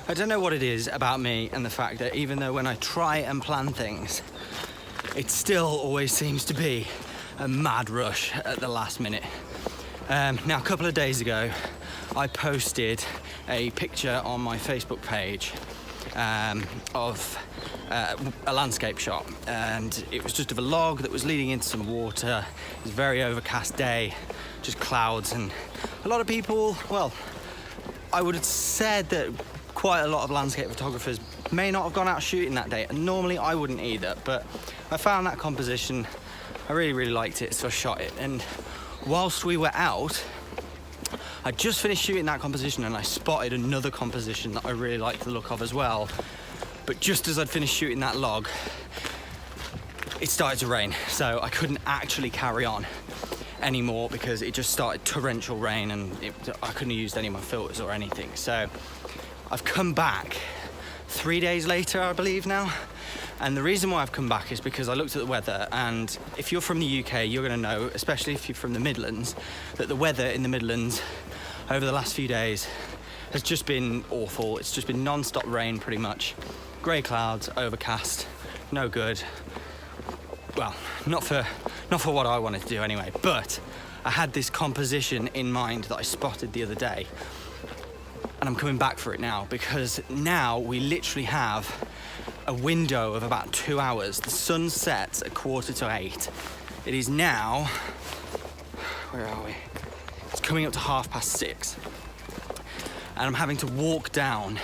I don't know what it is about me and the fact that even though when I try and plan things, it still always seems to be a mad rush at the last minute. Now, a couple of days ago, I posted a picture on my Facebook page of a landscape shot, and it was just of a log that was leading into some water. It was a very overcast day, just clouds, and a lot of people, well, I would have said that quite a lot of landscape photographers may not have gone out shooting that day, and normally I wouldn't either, but I found that composition, I really liked it, so I shot it. And whilst we were out, I just finished shooting that composition and I spotted another composition that I really liked the look of as well. But just as I'd finished shooting that log, it started to rain, so I couldn't actually carry on anymore because it just started torrential rain, and I couldn't have used any of my filters or anything. So I've come back 3 days later, I believe now. And the reason why I've come back is because I looked at the weather, and if you're from the UK, you're going to know, especially if you're from the Midlands, that the weather in the Midlands over the last few days has just been awful. It's just been non-stop rain pretty much. Grey clouds, overcast, no good. Well, not for what I wanted to do anyway, but I had this composition in mind that I spotted the other day, and I'm coming back for it now because now we literally have a window of about 2 hours. The sun sets at 7:45. It is now, where are we? It's coming up to 6:30. And I'm having to walk down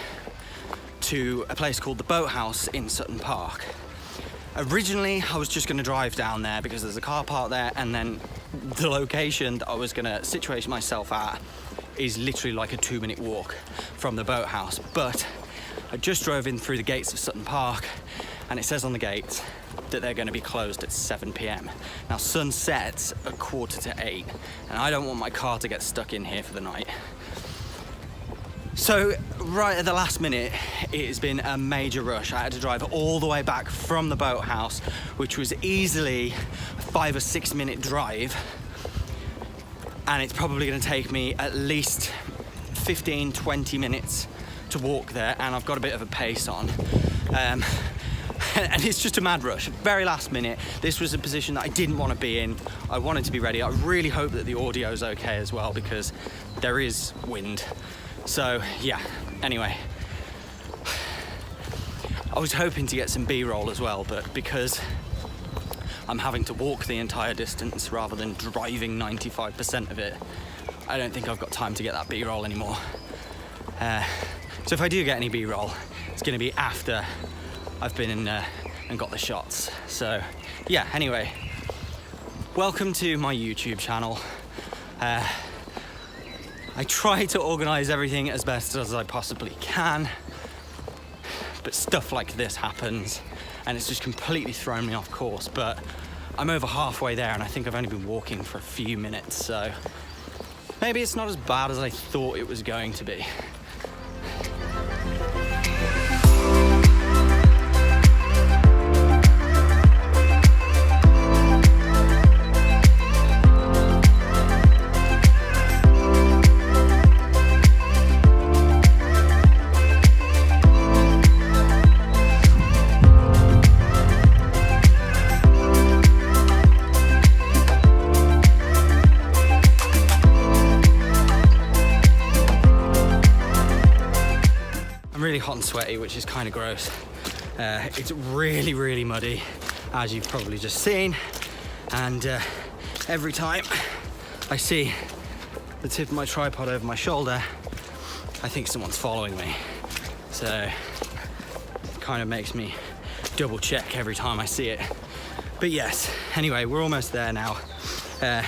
to a place called the Boathouse in Sutton Park. Originally, I was just going to drive down there because there's a car park there, and then the location that I was going to situate myself at is literally like a 2-minute walk from the Boathouse. But I just drove in through the gates of Sutton Park, and it says on the gates that they're going to be closed at 7 p.m. Now, sun sets at 7:45, and I don't want my car to get stuck in here for the night. So right at the last minute, it has been a major rush. I had to drive all the way back from the Boathouse, which was easily a 5 or 6 minute drive, and it's probably going to take me at least 15-20 minutes to walk there, and I've got a bit of a pace on. And it's just a mad rush, very last minute. This was a position that I didn't want to be in. I wanted to be ready. I really hope that the audio is okay as well, because there is wind. So yeah, anyway, I was hoping to get some B-roll as well, but because I'm having to walk the entire distance rather than driving 95% of it, I don't think I've got time to get that B-roll anymore. So if I do get any B-roll, it's going to be after I've been in and got the shots. So yeah, anyway, welcome to my YouTube channel. I try to organise everything as best as I possibly can, but stuff like this happens and it's just completely thrown me off course. But I'm over halfway there, and I think I've only been walking for a few minutes, so maybe it's not as bad as I thought it was going to be. Really hot and sweaty, which is kind of gross. It's really muddy, as you've probably just seen, and every time I see the tip of my tripod over my shoulder, I think someone's following me, so it kind of makes me double check every time I see it. But yes, anyway, we're almost there now. I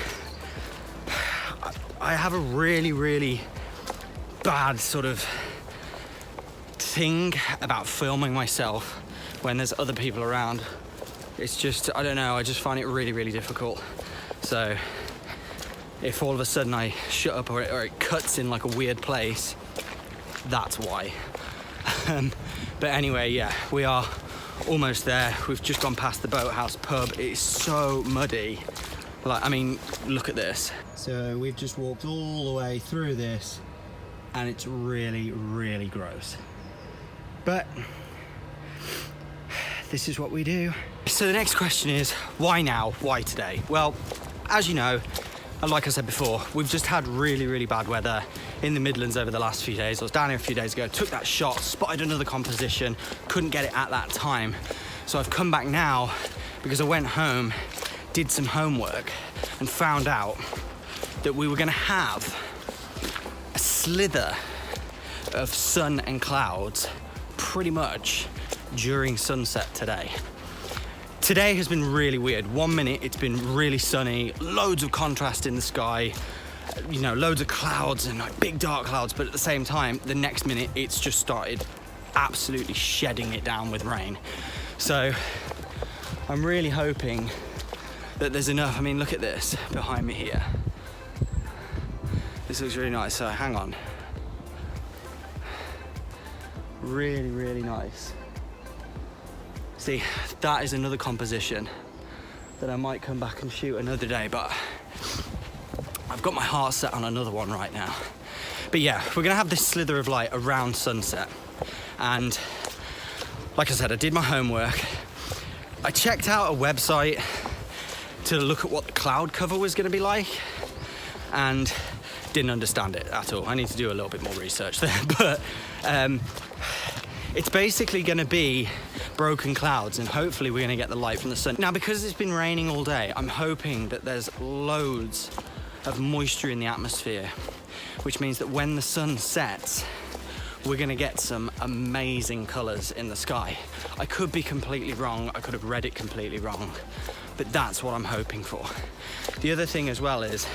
have a really bad sort of thing about filming myself when there's other people around. It's just, I don't know, I just find it really difficult. So if all of a sudden I shut up or it cuts in like a weird place, that's why. But anyway, yeah, we are almost there. We've just gone past the Boathouse pub. It's so muddy. Like, I mean, look at this. So we've just walked all the way through this, and it's really gross. But this is what we do. So the next question is, why now? Why today? Well, as you know, and like I said before, we've just had really, really bad weather in the Midlands over the last few days. I was down here a few days ago, took that shot, spotted another composition, couldn't get it at that time. So I've come back now because I went home, did some homework, and found out that we were gonna have a slither of sun and clouds pretty much during sunset today. Today has been really weird. 1 minute it's been really sunny, loads of contrast in the sky, you know, loads of clouds and like big dark clouds, but at the same time, the next minute it's just started absolutely shedding it down with rain. So I'm really hoping that there's enough. I mean, look at this behind me here. This looks really nice, so hang on. Really, really nice. See, that is another composition that I might come back and shoot another day, but I've got my heart set on another one right now. But yeah, we're gonna have this slither of light around sunset. And like I said, I did my homework. I checked out a website to look at what the cloud cover was gonna be like, and didn't understand it at all. I need to do a little bit more research there, but it's basically gonna be broken clouds, and hopefully we're gonna get the light from the sun. Now, because it's been raining all day, I'm hoping that there's loads of moisture in the atmosphere, which means that when the sun sets, we're gonna get some amazing colors in the sky. I could be completely wrong, I could have read it completely wrong, but that's what I'm hoping for. The other thing as well is,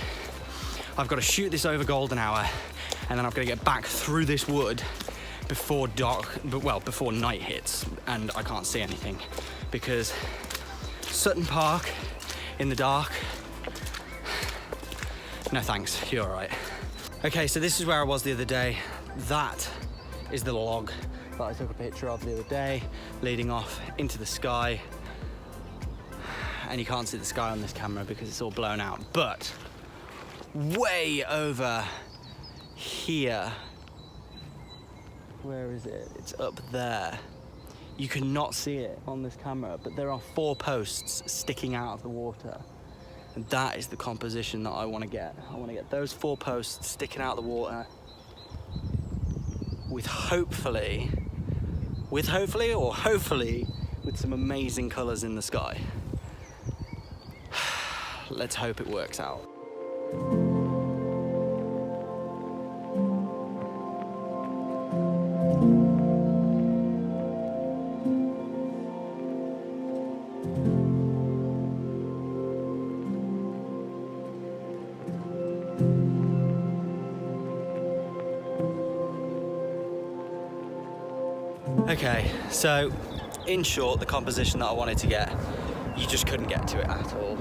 I've got to shoot this over golden hour, and then I've got to get back through this wood before before night hits, and I can't see anything, because Sutton Park in the dark, no thanks, you're all right. Okay, so this is where I was the other day. That is the log that I took a picture of the other day, leading off into the sky. And you can't see the sky on this camera because it's all blown out, but way over here, where is it? It's up there. You cannot see it on this camera, but there are 4 posts sticking out of the water. And that is the composition that I want to get. I want to get those 4 posts sticking out of the water with hopefully with some amazing colors in the sky. Let's hope it works out. Okay, so in short, the composition that I wanted to get, you just couldn't get to it at all.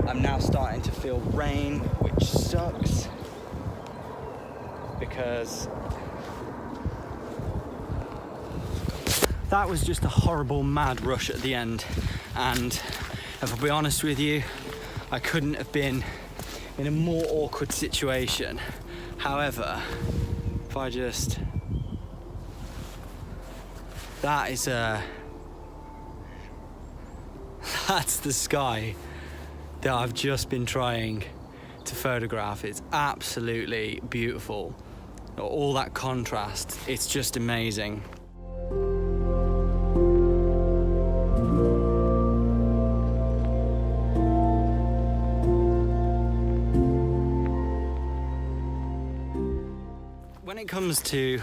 I'm now starting to feel rain, which sucks, because that was just a horrible mad rush at the end, and if I'll be honest with you, I couldn't have been in a more awkward situation. However, if I just, that's the sky that I've just been trying to photograph. It's absolutely beautiful. All that contrast, it's just amazing. When it comes to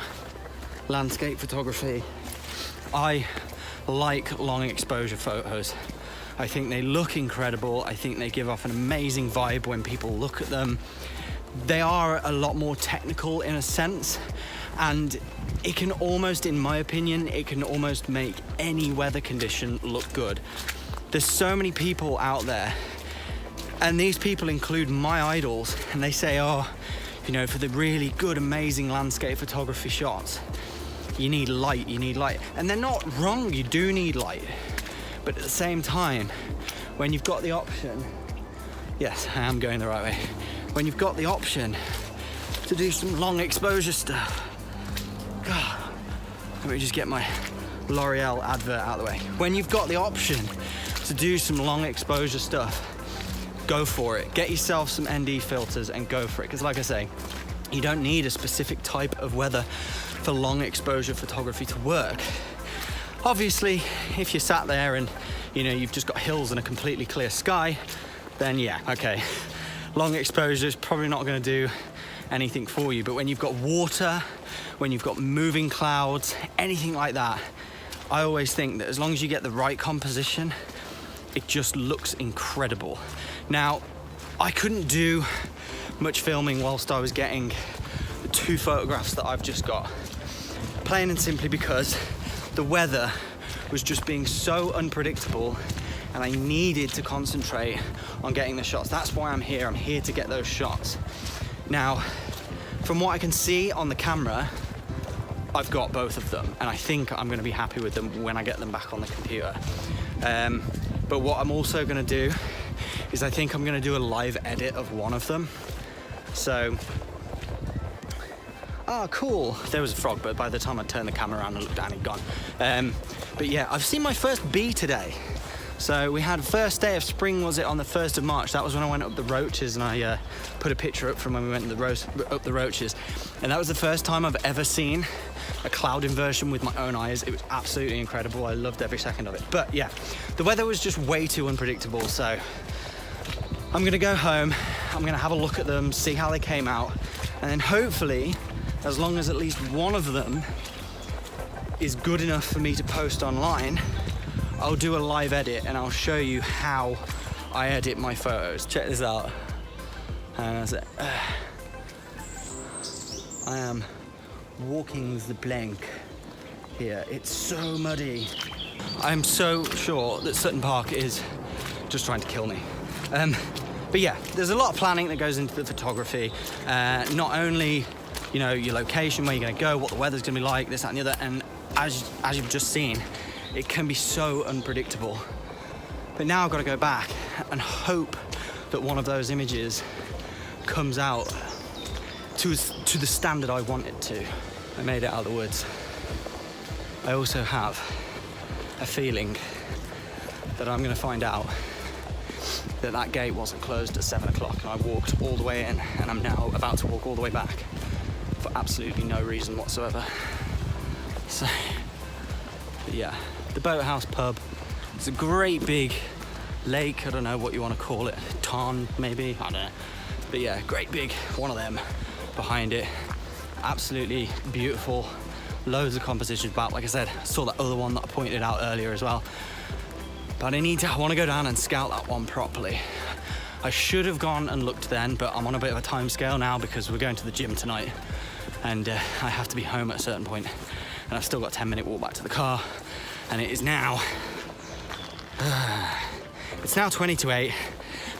landscape photography, I like long exposure photos. I think they look incredible. I think they give off an amazing vibe when people look at them. They are a lot more technical in a sense, and it can almost, in my opinion, it can almost make any weather condition look good. There's so many people out there, and these people include my idols, and they say, oh, you know, for the really good, amazing landscape photography shots, you need light, and they're not wrong, you do need light. But at the same time, when you've got the option, yes, I am going the right way. When you've got the option to do some long exposure stuff, God, Let me just get my L'Oreal advert out of the way. When you've got the option to do some long exposure stuff, go for it. Get yourself some ND filters and go for it. Because like I say, you don't need a specific type of weather for long exposure photography to work. Obviously, if you're sat there and you've just got hills and a completely clear sky, then yeah, okay. Long exposure is probably not going to do anything for you. But when you've got water, when you've got moving clouds, anything like that, I always think that as long as you get the right composition, it just looks incredible. Now, I couldn't do much filming whilst I was getting the 2 photographs that I've just got, plain and simply because the weather was just being so unpredictable and I needed to concentrate on getting the shots. That's why I'm here. I'm here to get those shots. Now, from what I can see on the camera, I've got both of them, and I think I'm going to be happy with them when I get them back on the computer. But what I'm also going to do is I think I'm going to do a live edit of one of them. So, cool. There was a frog, but by the time I turned the camera around and looked down, he'd gone. But yeah, I've seen my first bee today. So we had first day of spring, was it, on the 1st of March? That was when I went up the Roaches, and I put a picture up from when we went up the Roaches. And that was the first time I've ever seen a cloud inversion with my own eyes. It was absolutely incredible. I loved every second of it. But yeah, the weather was just way too unpredictable. So I'm gonna go home, I'm gonna have a look at them, see how they came out. And then hopefully, as long as at least one of them is good enough for me to post online, I'll do a live edit and I'll show you how I edit my photos. Check this out. And I am walking the blank here. It's so muddy. I'm so sure that Sutton Park is just trying to kill me. But yeah, there's a lot of planning that goes into the photography. Not only, your location, where you're gonna go, what the weather's gonna be like, this, that, and the other. And as you've just seen, it can be so unpredictable. But now I've got to go back and hope that one of those images comes out to the standard I want it to. I made it out of the woods. I also have a feeling that I'm going to find out that that gate wasn't closed at 7 o'clock, and I walked all the way in, and I'm now about to walk all the way back for absolutely no reason whatsoever. So, but yeah. The Boathouse pub. It's a great big lake, I don't know what you want to call it, tarn maybe, I don't know. But yeah, great big one of them behind it. Absolutely beautiful, loads of compositions back. Like I said, I saw that other one that I pointed out earlier as well. But I want to go down and scout that one properly. I should have gone and looked then, but I'm on a bit of a time scale now because we're going to the gym tonight and I have to be home at a certain point, and I've still got a 10-minute walk back to the car. And it is now, it's now 20 to 8,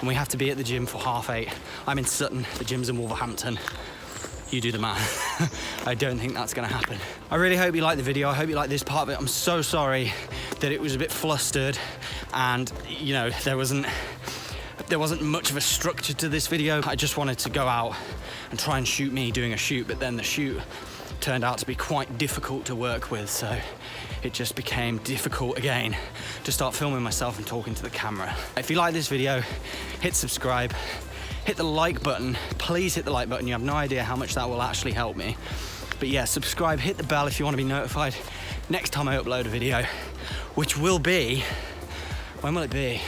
and we have to be at the gym for 8:30. I'm in Sutton, the gym's in Wolverhampton. You do the math. I don't think that's gonna happen. I really hope you like the video. I hope you like this part of it. I'm so sorry that it was a bit flustered, and there wasn't much of a structure to this video. I just wanted to go out and try and shoot me doing a shoot, but then the shoot turned out to be quite difficult to work with, so it just became difficult again to start filming myself and talking to the camera. If you like this video, hit subscribe, hit the like button. Please hit the like button. You have no idea how much that will actually help me. But yeah, subscribe, hit the bell if you want to be notified next time I upload a video, which will be, when will it be?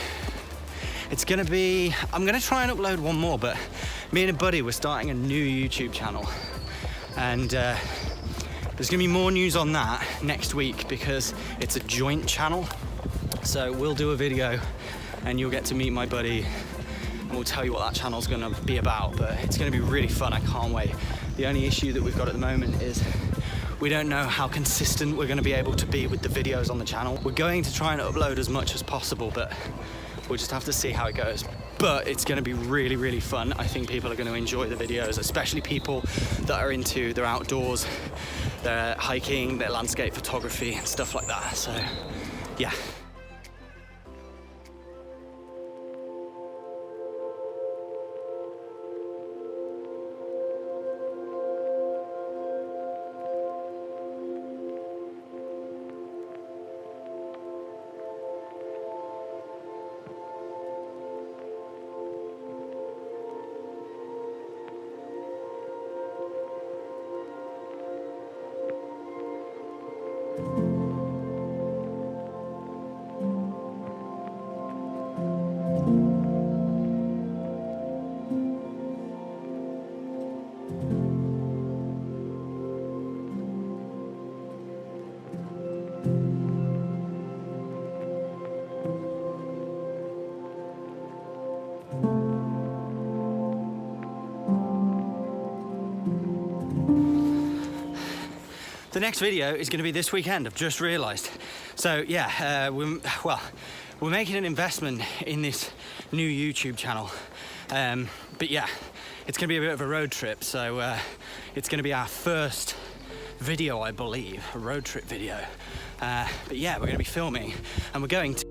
It's gonna be, I'm gonna try and upload one more, but me and a buddy, we're starting a new YouTube channel. And there's gonna be more news on that next week because it's a joint channel. So we'll do a video and you'll get to meet my buddy and we'll tell you what that channel's gonna be about, but it's gonna be really fun. I can't wait. The only issue that we've got at the moment is we don't know how consistent we're gonna be able to be with the videos on the channel. We're going to try and upload as much as possible, but we'll just have to see how it goes. But it's gonna be really, really fun. I think people are gonna enjoy the videos, especially people that are into their outdoors, their hiking, their landscape photography and stuff like that. So, yeah. the next video is going to be this weekend, I've just realised. So yeah, we're making an investment in this new YouTube channel. But yeah, it's going to be a bit of a road trip, so it's going to be our first video, I believe, a road trip video. But yeah, we're going to be filming, and we're going to